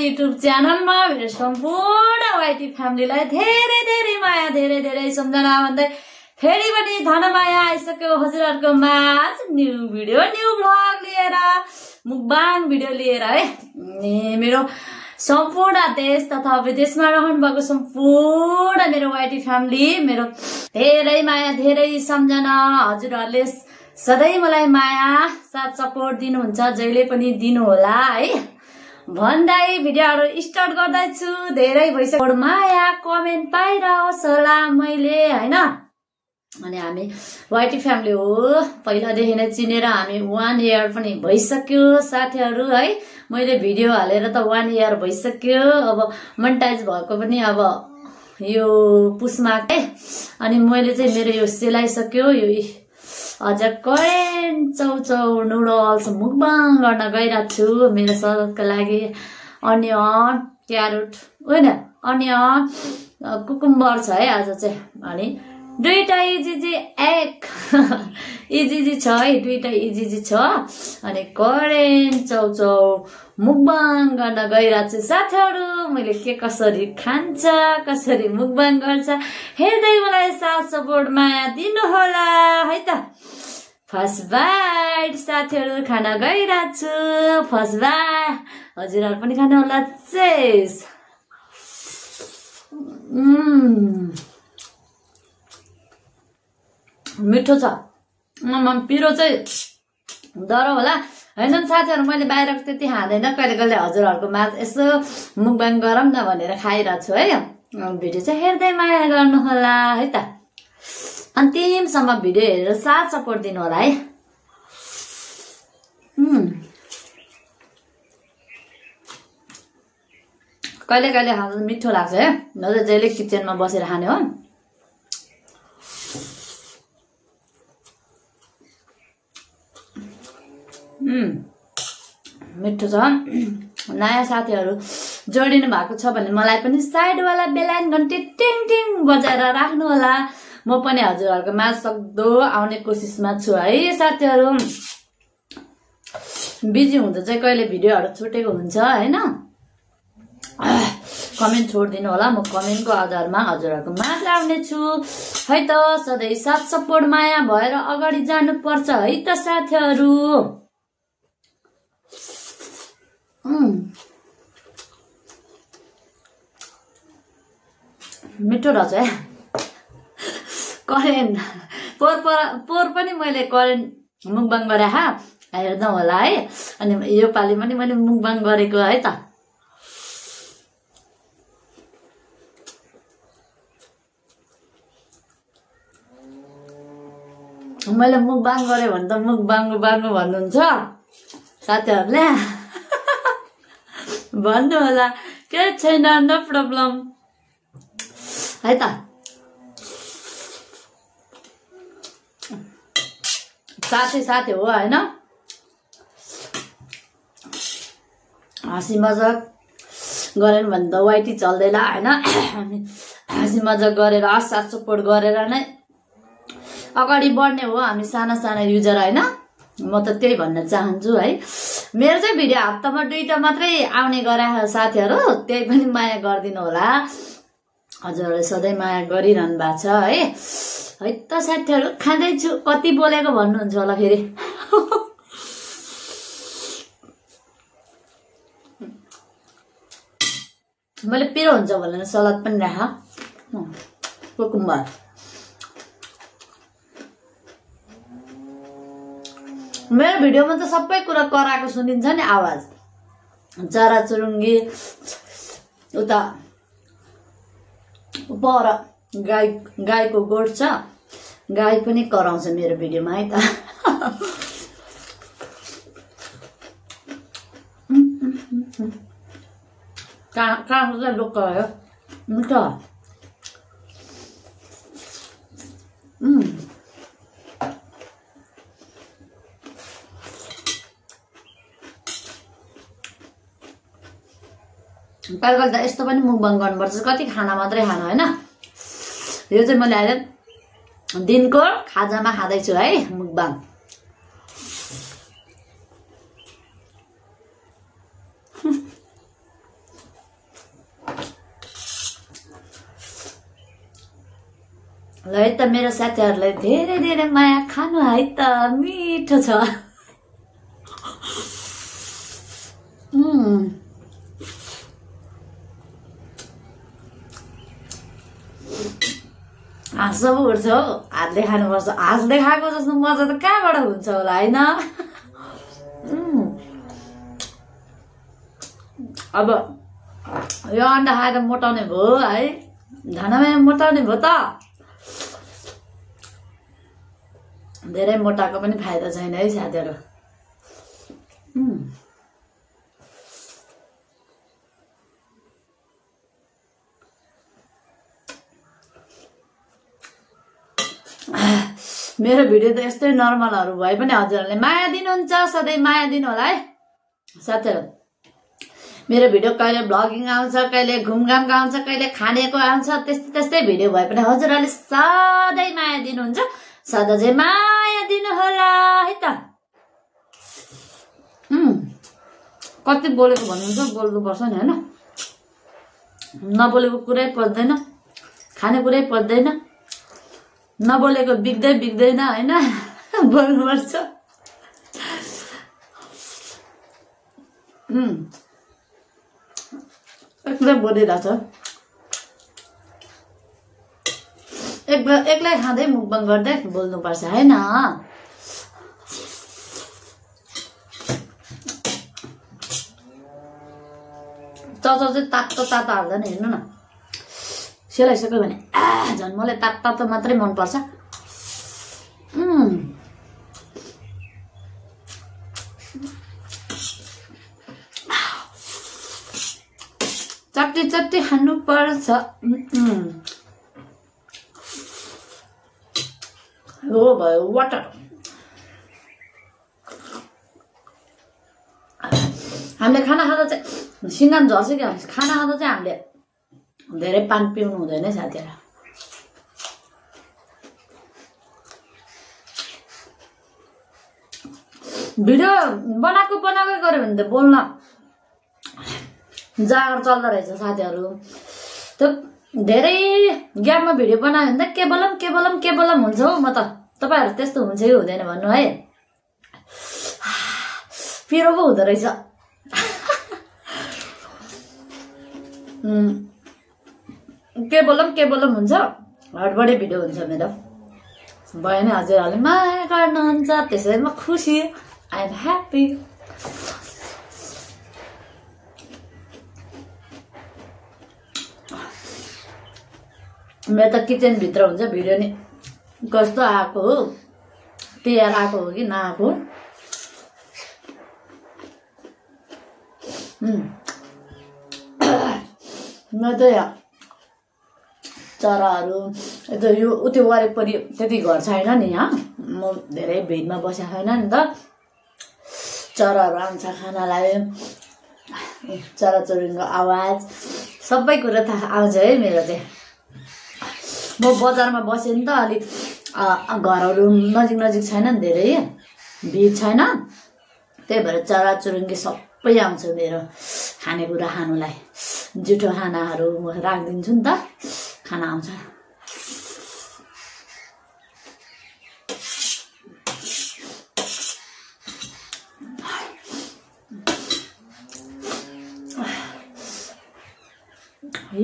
YouTube च्यानलमा मेरो सम्पूर्ण वाइटी फ्यामिलीलाई धेरै धेरै माया धेरै धेरै सम्झना भन्दै फेरि पनि धनमाया आइसक्यो हजुरहरुको माझ न्यू भिडियो न्यू भ्लग लिएर मुकबाङ भिडियो लिएर है। मेरो सम्पूर्ण देश तथा विदेशमा रहनु भएको सम्पूर्ण मेरो वाइटी फ्यामिली मेरो धेरै माया धेरै सम्झना हजुरहरुले सधैँ मलाई माया साथ सपोर्ट दिनुहुन्छ जहिले पनि दिनु होला है भन्दै भिडियोहरु स्टार्ट गर्दैछु। धेरै भइसक्यो माया कमेन्ट पाइरहोस् होला मैले हैन। अनि हामी वाइटी फ्यामिली हो पहिलादेखि नै चिनेर हामी 1 इयर पनि भइसक्यो साथीहरु है। मैले भिडियो हालेर त 1 इयर भइसक्यो। अब मोनेटाइज भएको पनि अब यो पुसमा के अनि मैले चाहिँ मेरो यो सेलाइसक्यो। यो अझ करेन चौचौ नुडल्स मुकबाङ गर्न गइरहेको छु मेरो स्वादका लागि। अनियन क्यारोट होइन अनियन कुकुम्बर छ है आज चाहिँ। अनि दुईटा इजिजी एक इजिजी छ है दुईटा इजिजी छ। अनि करेन चौचौ मुकबाङ गर्न गइरहेको छु साथीहरु। मैले के कसरी खान्छ कसरी मुकबाङ गर्छ हेर्दै मलाई साथ सपोर्ट माया दिनु होला है त। फर्स्ट बाइट साथीहरु खान गइरहेको छु फर्स्ट बाइट हजुरहरु पनि खानु होला चेस। मिठो छ पिरो चाहिँ डर होला हैन साथीहरु। मैले बाहिरको त्यति खाँदैन कहिले कहिले हजुरहरुको माझ यसो मुकबाङ गरौँ न भनेर खाइरहेको छु है। भिडियो चाहिँ हेर्दै माया गर्नु होला है त। अन्तिमसम्म भिडियो हेरेर साथ सपोर्ट दिनु होला है। कहिले कहिले खाँदा मिठो लाग्छ है नत्र जहिले किचनमा बसेर खाने हो। मिठो छ। नयाँ साथीहरु जोडिनु भएको छ भने मलाई पनि साइड वाला बेलायन घन्टी टिङ टिङ बजाएर राख्नु होला। म पनि हजुरहरुको माझ सक्दो आउने कोसिसमा छु है साथीहरु। बिजी हुँदा चाहिँ कहिले भिडियोहरु छुटेको हुन्छ हैन। कमेन्ट छोड्दिनु होला म कमेन्टको आधारमा हजुरहरुको माझ आउने छु है त। सधैँ साथ सपोर्ट माया भएर अगाडि जानु पर्छ है त साथीहरु। मिठो रहेछ है करेन पोर पनि मैले करेन मुकबाङ गरे हेर्नु होला है। अनि यो पालि पनि मैले मुकबाङ गरेको है त। मैले मुकबाङ गरे भने त मुकबाङ भन्नुहुन्छ साथीहरुले भन्नु होला के छैन नो प्रब्लम है त। साथी हो हैन। हाँसी मजाक गरेन भने त वाइटी चल्दैन हैन। हाँसी मजाक गरेर साथ सपोर्ट गरेर नै अगाडि बढ्ने हो हामी साना साना युजर हैन। म त त्यही भन्न चाहन्छु है। मेरो चाहिँ भिडियो हप्तामा 2टा मात्रै आउने गरे साथीहरु त्यही पनि माया गरिदिनु होला। हजुरहरुले सधैँ माया गरिरहनु भएको छ है त साथीहरु। खाँदैछु कति बोलेको भन्नुहुन्छ होला फेरि। मैले पिरो हुन्छ भनेर सलाद पनि राखा कुकुम्बर। मेरो भिडियोमा त सबै कुरा कराएको सुनिन्छ नि आवाज। चराचुरुङ्गी उता पर गाईको गोठ छ गाई पनि कराउँछ मेरो भिडियोमा है त। काँको चाहिँ लोक भयो मिठो। कहिले कहिले त यस्तो पनि मुकबाङ गर्नुपर्छ कति खाना मात्रै खानु हैन। यो चाहिँ मैले अहिले दिनको खाजामा खाँदैछु है मुकबाङ। ल है त मेरो साथीहरूलाई धेरै धेरै माया खानु है त मिठो छ हाँस पो उठ्छ हौ हातले खानुपर्छ हातले खाएको जस्तो मजा त कहाँबाट हुन्छ होला होइन अब यो अन्डा खाएर मोटाउने भयो है धनमाया मोटाउने भयो त धेरै मोटाको पनि फाइदा छैन है साथीहरु मेरो भिडियो त यस्तै नर्मलहरु भए पनि हजुरहरुले माया दिनुहुन्छ सधैं माया दिनु होला है साथीहरु मेरो भिडियो कहिले ब्लगिङ आउँछ कहिले घुमघामको आउँछ कहिले खानेको आउँछ त्यस्तै भिडियो भए पनि हजुरहरुले सधैं माया दिनुहुन्छ सधैं चाहिँ माया दिनु होला है त कति बोलेको भन्नुहुन्छ बोल्नुपर्छ नि हैन नबोलेको कुरै पर्दैन खाने कुरै पर्दैन नबोलेको बिग्दैन हैन बोल्नुपर्छ एक्लै बोलिरहेछ एक्लै खाँदै मुखबङ गर्दै बोल्नुपर्छ हैन चौचौ चाहिँ तातो हाल्दैन हेर्नु न सेलाइसक्यो भने झन् मलाई तातो मात्रै मन पर्छ चट्टी खानु पर्छ हो भयो वाटर हामीले खाना खाँदा चाहिँ सिङ्गान झर्छ कि खाना खाँदा चाहिँ हामीले धेरै पानी पिउनु हुँदैन साथीहरु भिडियो बनाएको गरे भने त बोल्न जागर चल्दो रहेछ साथीहरु त धेरै ग्यापमा भिडियो बनायो भने त केवलम हुन्छ हो म त तपाईहरु त्यस्तो हुन्छ कि हुँदैन भन्नु है पिरो पो हुँदो रहेछ केवलम हुन्छ हडबडी भिडियो हुन्छ मेरो भयो नि हजुरहरुले माया गर्नुहुन्छ त्यसैले म खुसी आई एम ह्यापी मेरो त किचन भित्र हुन्छ भिडियो नि कस्तो आएको हो तयार आएको हो कि नआएको म त यहाँ चराहरू यो उतै वरिपरि त्यति घर छैन नि यहाँ म धेरै भिडमा बसेको छैन नि त चराहरू आउँछ खानालाई चराचुरुङ्गीको आवाज सबै कुरा थाहा आउँछ है मेरो चाहिँ म बजारमा बसेँ नि त अलि घरहरू नजिक छैन नि धेरै भिड छैन त्यही भएर चराचुरुङ्गी सबै आउँछ मेरो खानेकुरा खानुलाई जुठो खानाहरू राखिदिन्छु नि त खाना आउँछ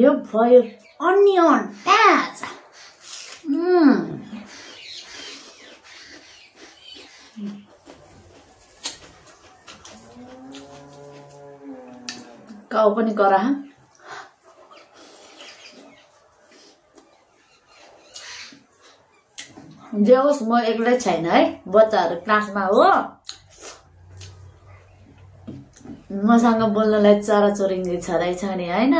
यो भयो अनियन प्याज काउ पनि करा जे होस् म एक्लै छैन है बच्चाहरू क्लासमा हो मसँग बोल्नलाई चराचुरुङ्गी छँदै छ नि हैन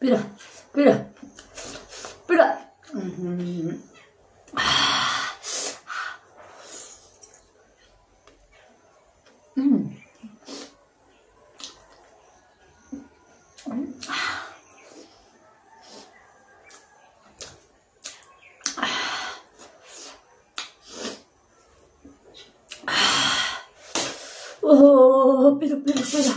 पिरो पिरो पिरो ओहो पिरो पिरो पिरो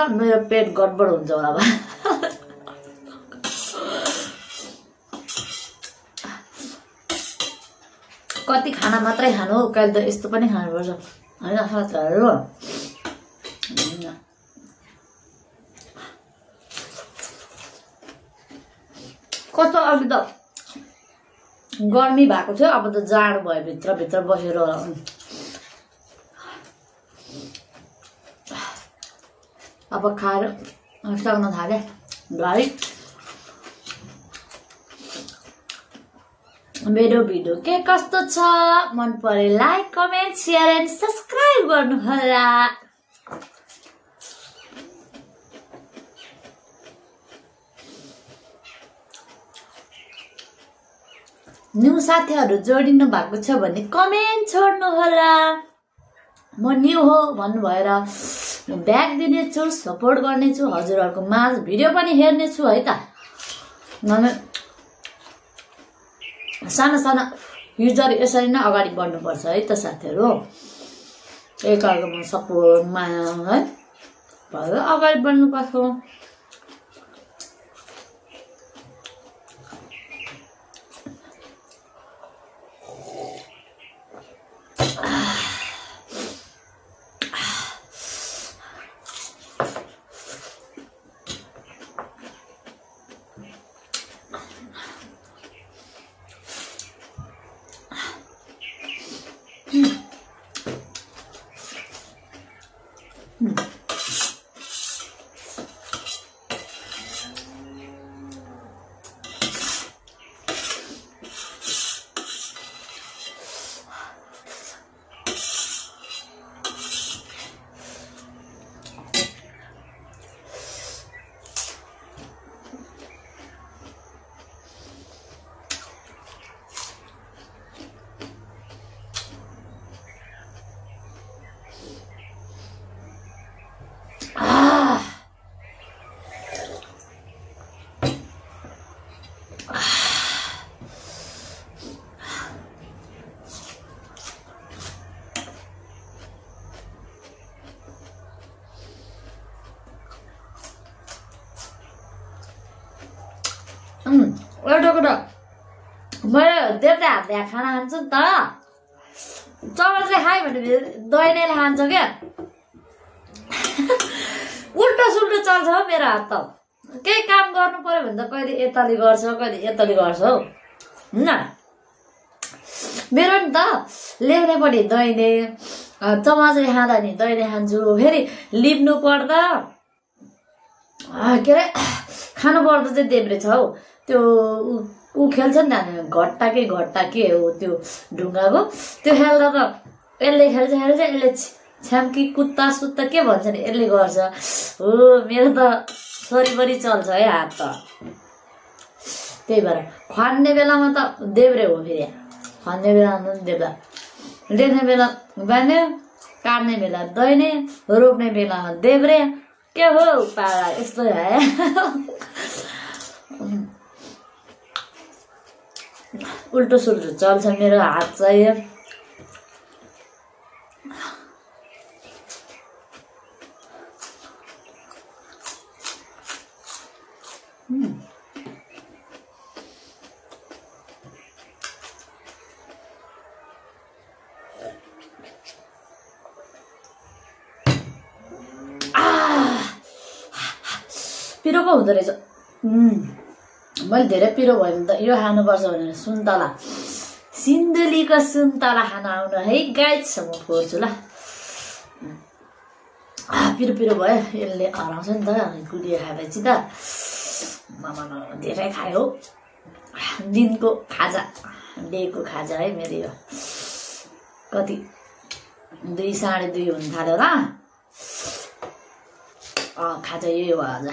मेरो पेट गडबड हुन्छ होला बा कति खाना मात्रै खानु हो कहिले त यस्तो पनि खानुपर्छ हैन साथीहरु कस्तो अघि त गर्मी भएको थियो अब त जाडो भयो भित्र भित्र बसेर अब खाएर सक्न थाले भाइ मेरो भिडियो के कस्तो छ मन परे like comment share and subscribe गर्नु होला न्यू साथीहरु जोडिनु भएको छ भने कमेन्ट छोड्नु होला म न्यू हो भन्नु भएर ब्याक दिने छु सपोर्ट गर्ने छु हजुरहरुको माझ भिडियो पनि हेर्ने छु है त साना साना युजर यसरी नै अगाडि बढ्नु पर्छ है त साथीहरु एकअर्कामा सपोर्ट माया है भएर अगाडि बढ्नु पर्छ एउटा कुरा मैले देउता हातले खाना खान्छु नि त चमचले खायो भने दैनेले खान्छ क्या उल्टो सुल्टो चल्छ हो मेरो हात त केही काम गर्नु पर्यो भने त कहिले यताले गर्छ कहिले यताले गर्छ हौ हैन मेरो नि त लेख्ने पनि दैने चमचले खाँदा नि दैने खान्छु फेरि लिप्नु पर्दा के अरे खानु पर्दा चाहिँ देब्रे छ हौ त्यो ऊ खेल्छ नि घट्टा के हो त्यो ढुङ्गाको त्यो खेल्दा त यसले खेल्छ यसले छ्याम्की कुत्ता सुत्ता के भन्छ नि यसले गर्छ हो मेरो त सरीबरी चल्छ है हात त त्यही भएर खान्ने बेलामा त देब्रे हो फेरि खान्ने बेलामा देब्रा लेख्ने बेला बान्ने काट्ने बेला दैने रोप्ने बेलामा देब्रे के हो पारा यस्तो है उल्टो सुल्टो चल्छ मेरो हात चाहिँ पिरो पो हुँदो रहेछ मैले धेरै पिरो भयो भने त यो खानुपर्छ भनेर सुन्तला सिन्धुलीको सुन्तला खान आउनु है गाइस म फोर्छु ल पिरो पिरो भयो यसले हराउँछ नि त गुलियो खाएपछि त मामा धेरै खायो दिनको खाजा डेको खाजा है मेरो यो कति 2 साढे 2 हुन थाल्यो होला खाजा यही हो आज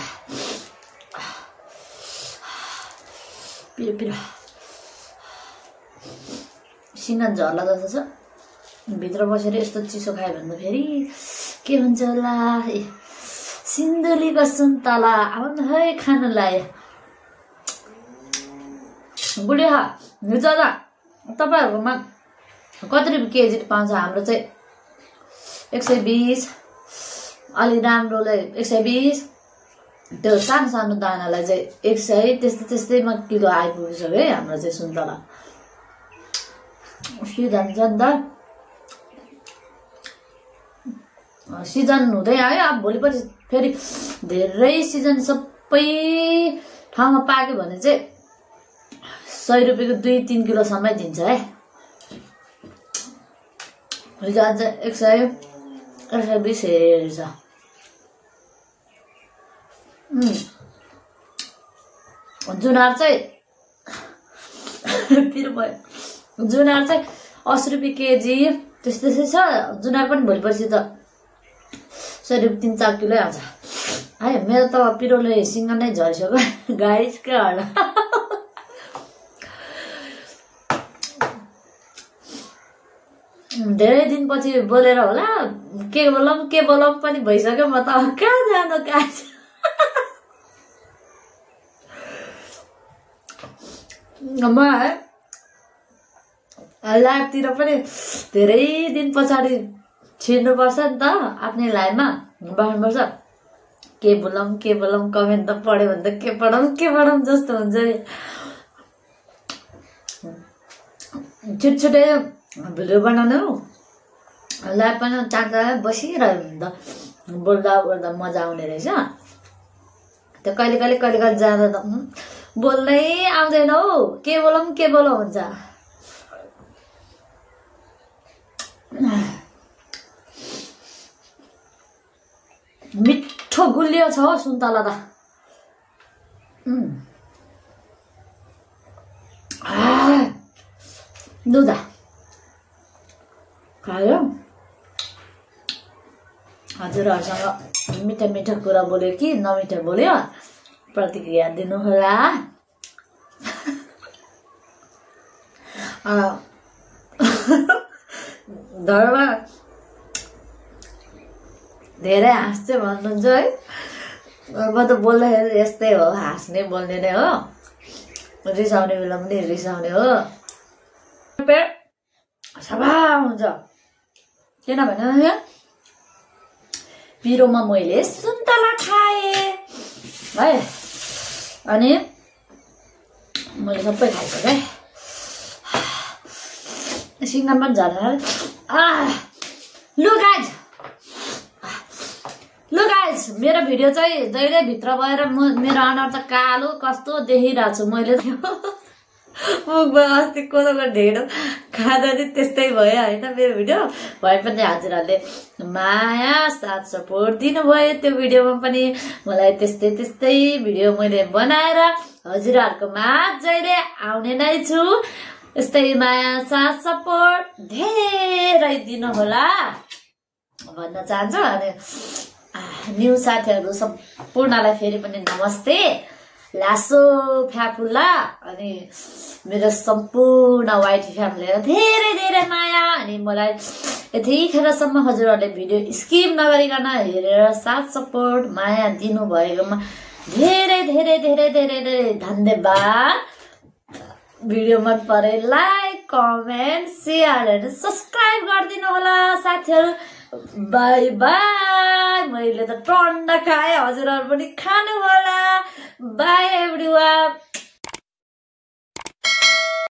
पिरो पिरो सिङ्गन झर्ला जस्तो छ भित्र बसेर यस्तो चिसो खायो भने त फेरि के हुन्छ होला सिन्धुलीको सुन्तला आउनु है खानुलाई गुलिया हिजो त तपाईँहरूकोमा कति रुपियाँ केजी पाउँछ हाम्रो चाहिँ 120 अलि राम्रोलाई 120 त्यो सानो सानो दानालाई चाहिँ 100 त्यस्तैमा किलो आइपुग्छ है हाम्रो चाहिँ सुन्तला सिजन छ नि त सिजन हुँदै आयो अब भोलिपर्सि फेरि धेरै सिजन सबै ठाउँमा पाक्यो भने चाहिँ 100 रुपियाँको 2-3 किलोसम्मै दिन्छ है हिजो आज 120 हेर्छ जुनार चाहिँ पिरो भयो जुनार चाहिँ 80 रुपियाँ केजी त्यस्तै छ जुनार पनि भोलिपर्सि त 100 रुपियाँ 3-4 किलो आउँछ है मेरो त पिरोले सिङ्ग नै झरिसक्यो गाइस के होला धेरै दिनपछि बोलेर होला के बोलौँ पनि भइसक्यो म त कहाँ जानु कहाँ म लाइभतिर पनि धेरै दिन पछाडि छिर्नुपर्छ नि त आफ्नै लाइभमा बस्नुपर्छ के बोलौँ कमेन्ट त पढ्यो भने त के पढौँ जस्तो हुन्छ छिटछिटै भिडियो बनाउनु लाइभ पनि चाँचा बसिरह्यो भने त बोल्दा मजा आउने रहेछ त्यो कहिले जाँदा त बोल्नै आउँदैन हौ के बोलौँ हुन्छ मिठो गुलियो छ हो सुन्तला त दुधा खायो हजुरहरूसँग मिठा कुरा बोल्यो कि नमिठा बोल्यो प्रतिक्रिया दिनु होला धर्म धेरै हाँस्छ भन्नुहुन्छ है म त बोल्दाखेरि यस्तै हो हाँस्ने बोल्ने नै हो रिसाउने बेला पनि रिसाउने हो सभा हुन्छ किनभने पिरोमा मैले सुन्तला खाएँ है अनि मैले सबै खाइसकेँ सिङ्गम पनि झरेर लु गाइज मेरो भिडियो चाहिँ जहिले भित्र भएर मेरो अनुहार त कालो कस्तो देखिरहेको छु मैले मुखमा अस्ति कोदोको ढेँडो खाँदा नि त्यस्तै भयो होइन मेरो भिडियो भए पनि हजुरहरूले माया साथ सपोर्ट दिनुभयो त्यो भिडियोमा पनि मलाई त्यस्तै भिडियो मैले बनाएर हजुरहरूको माझ जहिले आउने नै छु यस्तै माया साथ सपोर्ट धेरै दिनु होला भन्न चाहन्छु अनि न्यू साथीहरू सम्पूर्णलाई फेरि पनि नमस्ते लासो फ्याफुल्ला अनि मेरो सम्पूर्ण वाइटी फ्यामिलीलाई धेरै माया अनि मलाई यतिखेरसम्म हजुरहरूले भिडियो स्किप नगरिकन हेरेर साथ सपोर्ट माया दिनुभएकोमा धेरै धन्यवाद भिडियो मन परे लाइक कमेन्ट सेयर अनि सब्सक्राइब गरिदिनु होला साथीहरू बाई मैले त टन्डा खाएँ हजुरहरू पनि खानु होला बाई एभ्रीवन